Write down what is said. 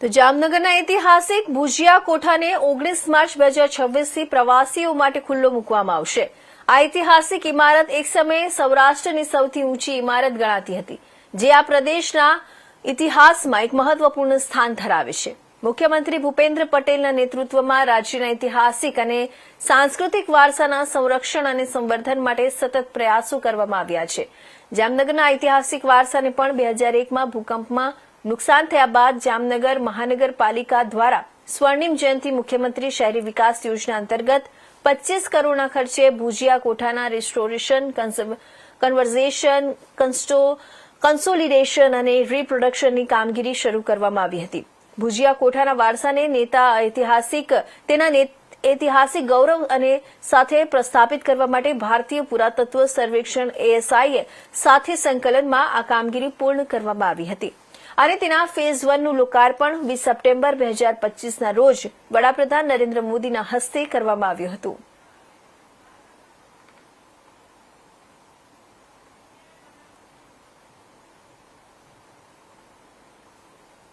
તો જામનગરના ઐતિહાસિક ભુજિયા કોઠાને 19 માર્ચ 2026થી પ્રવાસીઓ માટે ખુલ્લો મૂકવામાં આવશે। આ ઐતિહાસિક ઇમારત એક સમયે સૌરાષ્ટ્રની સૌથી ઊંચી ઇમારત ગણાતી હતી, જે આ પ્રદેશના ઇતિહાસમાં એક મહત્વપૂર્ણ સ્થાન ધરાવે છે। મુખ્યમંત્રી ભૂપેન્દ્ર પટેલના નેતૃત્વમાં રાજ્યના ઐતિહાસિક અને સાંસ્કૃતિક વારસાના સંરક્ષણ અને સંવર્ધન માટે સતત પ્રયાસો કરવામાં આવ્યા છે। જામનગરના ઐતિહાસિક વારસાને પણ 2001માં ભૂકંપમાં નુકસાન થયા બાદ જામનગર મહાનગરપાલિકા દ્વારા સ્વર્ણિમ જયંતિ મુખ્યમંત્રી શહેરી વિકાસ યોજના અંતર્ગત 25 કરોડના ખર્ચે ભુજિયા કોઠાના રિસ્ટોરેશન, કન્વર્ઝેશન, કન્સોલિડેશન અને રીપ્રોડક્શનની કામગીરી શરૂ કરવામાં આવી હતી। ભુજિયા કોઠાના વારસાને તેના ઐતિહાસિક ગૌરવ અને સાથે પ્રસ્થાપિત કરવા માટે ભારતીય પુરાતત્વ સર્વેક્ષણ ASIએ સાથે સંકલનમાં આ કામગીરી પૂર્ણ કરવામાં આવી હતી અને તેના ફેઝ 1નું લોકાર્પણ 20 સપ્ટેમ્બર 2025ના રોજ વડાપ્રધાન નરેન્દ્ર મોદીના હસ્તે કરવામાં આવ્યું હતું।